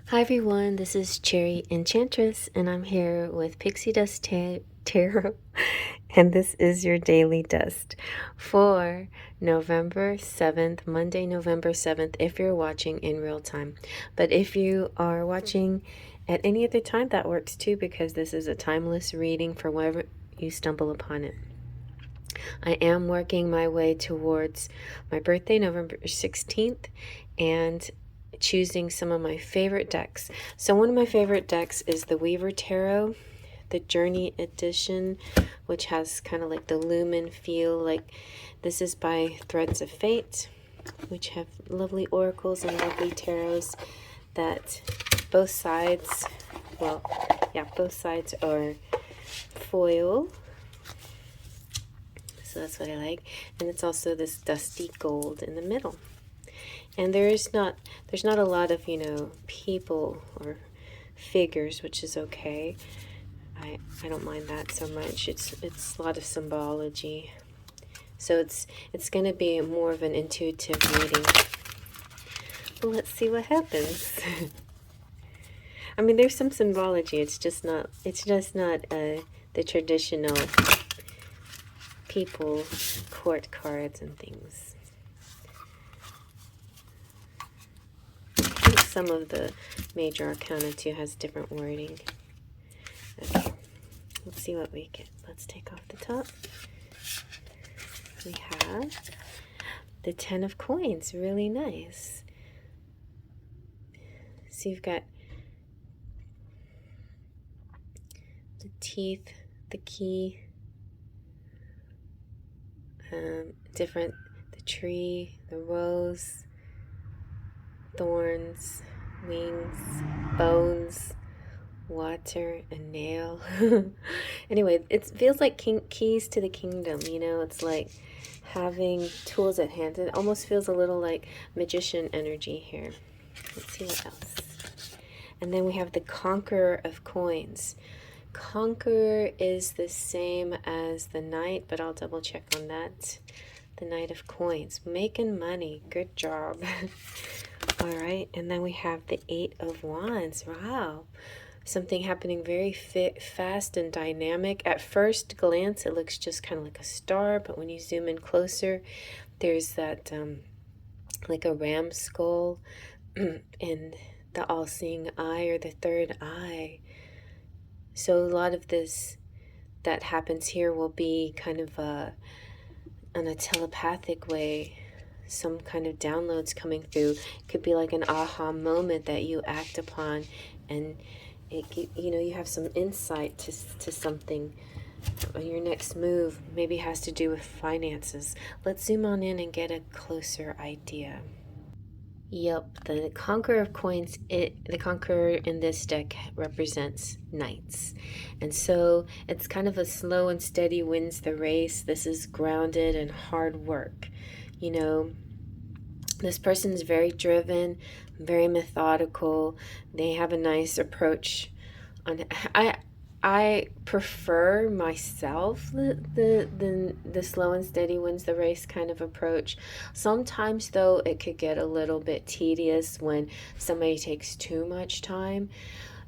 Hi everyone, this is Cherry Enchantress, and I'm here with Pixie Dust Tarot, and this is your daily dust for November 7th, Monday, November 7th, if you're watching in real time. But if you are watching at any other time, that works too, because this is a timeless reading for whenever you stumble upon it. I am working my way towards my birthday, November 16th, and choosing some of my favorite decks. So one of my favorite decks is the Weaver Tarot, the Journey Edition, which has kind of like the lumen feel. Like this is by Threads of Fate, which have lovely oracles and lovely tarots that both sides, well, yeah, both sides are foil. So that's what I like. And it's also this dusty gold in the middle. And there's not a lot of, people or figures, which is okay. I don't mind that so much. It's a lot of symbology. So it's going to be more of an intuitive reading. But let's see what happens. I mean, there's some symbology. It's just not the traditional people court cards and things. I think some of the major arcana too has different wording. Okay, let's see what we get. Let's take off the top. We have the 10 of coins, really nice. So you've got the teeth, the key, different, the tree, the rose, thorns, wings, bones, water, a nail. Anyway, it feels like keys to the kingdom, it's like having tools at hand. It almost feels a little like magician energy here. Let's see what else. And then we have the Conqueror of Coins. Conqueror is the same as the Knight, but I'll double check on that. The Knight of Coins, making money. Good job. All right, and then we have the 8 of Wands. Wow, something happening very fast and dynamic. At first glance, it looks just kind of like a star, but when you zoom in closer, there's that like a ram skull and the all-seeing eye, or the third eye. So a lot of this that happens here will be kind of in a telepathic way, some kind of downloads coming through. It could be like an aha moment that you act upon, and you have some insight to something. Your next move maybe has to do with finances. Let's zoom on in and get a closer idea. Yep, the Conqueror of Coins, the Conqueror in this deck represents knights. And so it's kind of a slow and steady wins the race. This is grounded and hard work. This person is very driven, very methodical. They have a nice approach on I prefer myself the slow and steady wins the race kind of approach. Sometimes though it could get a little bit tedious when somebody takes too much time,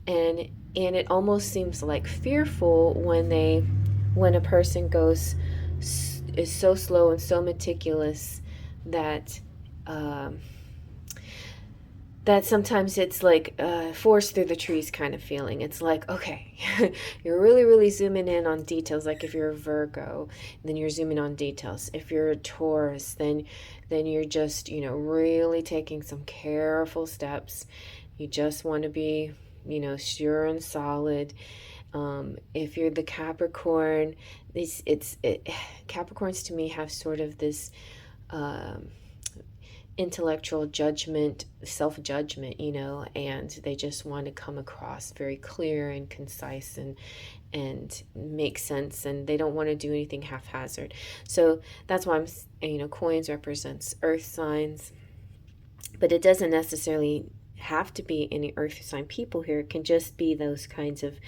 and it almost seems like fearful when a person is so slow and so meticulous that that sometimes it's like force through the trees kind of feeling. It's like, okay, you're really zooming in on details. Like if you're a Virgo, then you're zooming on details. If you're a Taurus, then you're just, really taking some careful steps. You just want to be, sure and solid. If you're the Capricorn, Capricorns to me have sort of this intellectual judgment, self-judgment, and they just want to come across very clear and concise and make sense, and they don't want to do anything haphazard. So that's why coins represents earth signs, but it doesn't necessarily have to be any earth sign people here. It can just be those kinds of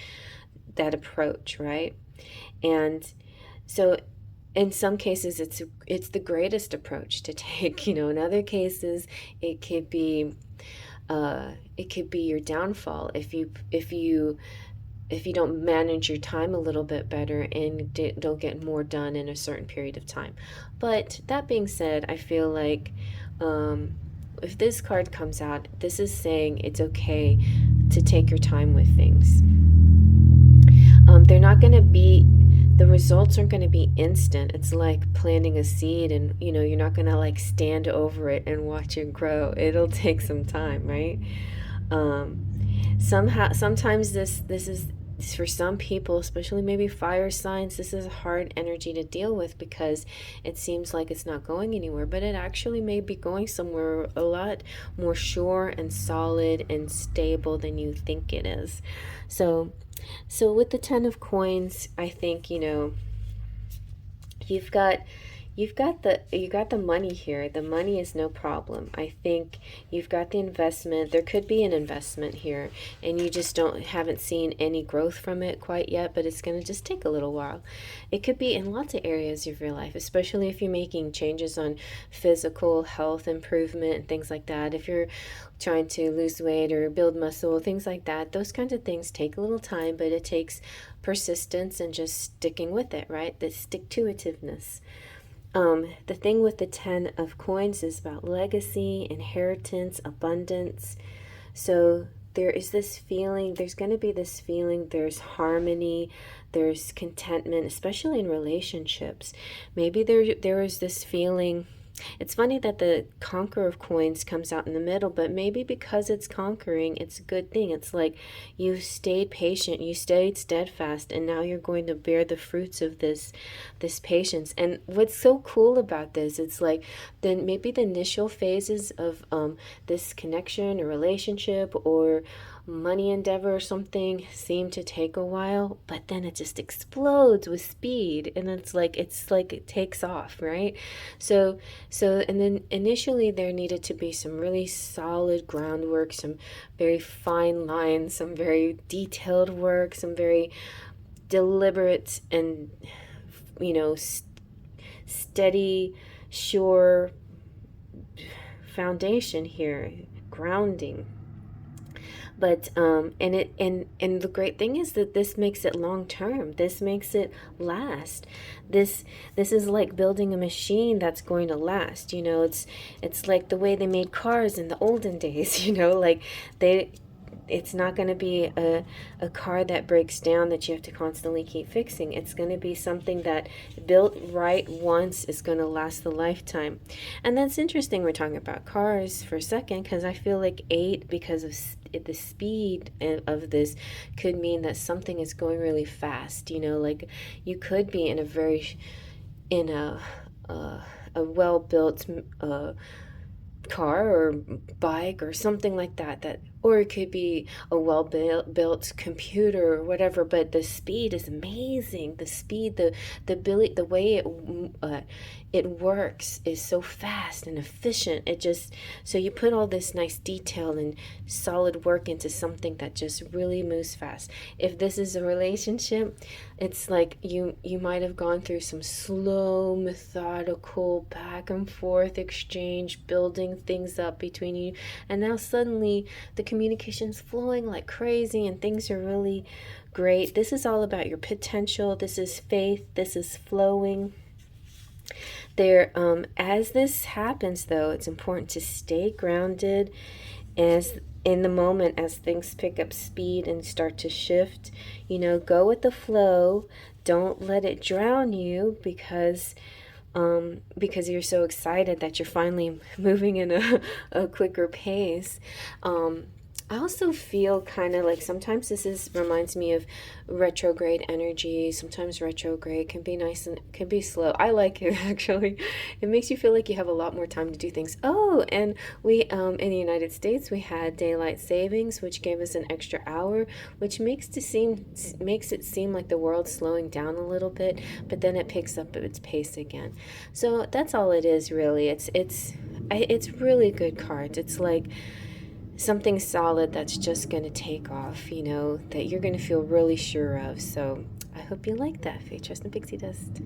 that approach, right? And so in some cases it's the greatest approach to take. In other cases it could be It could be your downfall if you don't manage your time a little bit better and don't get more done in a certain period of time. But that being said, I feel like if this card comes out, this is saying it's okay to take your time with things. They're not going to be, the results aren't going to be instant. It's like planting a seed, and you're not going to like stand over it and watch it grow. It'll take some time, right? Sometimes this is, for some people, especially maybe fire signs, this is a hard energy to deal with because it seems like it's not going anywhere, but it actually may be going somewhere a lot more sure and solid and stable than you think it is. So with the 10 of coins, I think, you've got you got the money here. The money is no problem. I think you've got the investment. There could be an investment here, and you just haven't seen any growth from it quite yet, but it's going to just take a little while. It could be in lots of areas of your life, especially if you're making changes on physical health improvement and things like that. If you're trying to lose weight or build muscle, things like that, those kinds of things take a little time, but it takes persistence and just sticking with it, right? The stick-to-itiveness. The thing with the 10 of coins is about legacy, inheritance, abundance. So there is this feeling, there's going to be this feeling, there's harmony, there's contentment, especially in relationships. Maybe there is this feeling. It's funny that the conqueror of coins comes out in the middle, but maybe because it's conquering, it's a good thing. It's like you stayed patient, you stayed steadfast, and now you're going to bear the fruits of this patience. And what's so cool about this, it's like then maybe the initial phases of this connection or relationship or money endeavor or something seem to take a while, but then it just explodes with speed, and it's like it takes off, right? And then initially there needed to be some really solid groundwork, some very fine lines, some very detailed work, some very deliberate and steady, sure foundation here, grounding. But and the great thing is that this makes it long term. This makes it last. This is like building a machine that's going to last. It's like the way they made cars in the olden days. Like it's not going to be a car that breaks down that you have to constantly keep fixing. It's going to be something that built right once is going to last the lifetime. And that's interesting we're talking about cars for a second, because I feel like 8, because of the speed of this, could mean that something is going really fast. Like you could be in a well-built car or bike or something like that, or it could be a well-built computer or whatever, but the speed is amazing. The speed, the ability, the way it works is so fast and efficient. So you put all this nice detail and solid work into something that just really moves fast. If this is a relationship, it's like you might have gone through some slow, methodical, back and forth exchange, building things up between you, and now suddenly the communication's flowing like crazy and things are really great. This is all about your potential. This is faith. This is flowing. As this happens, though, it's important to stay grounded as in the moment as things pick up speed and start to shift. Go with the flow. Don't let it drown you because you're so excited that you're finally moving in a quicker pace. I also feel kind of like sometimes reminds me of retrograde energy. Sometimes retrograde can be nice and can be slow. I like it, actually. It makes you feel like you have a lot more time to do things. Oh, and we in the United States we had daylight savings, which gave us an extra hour, which makes it seem like the world's slowing down a little bit, but then it picks up its pace again. So that's all it is, really. It's really good cards. It's like something solid that's just going to take off, that you're going to feel really sure of. So I hope you like that. Faith, Trust, and Pixie Dust.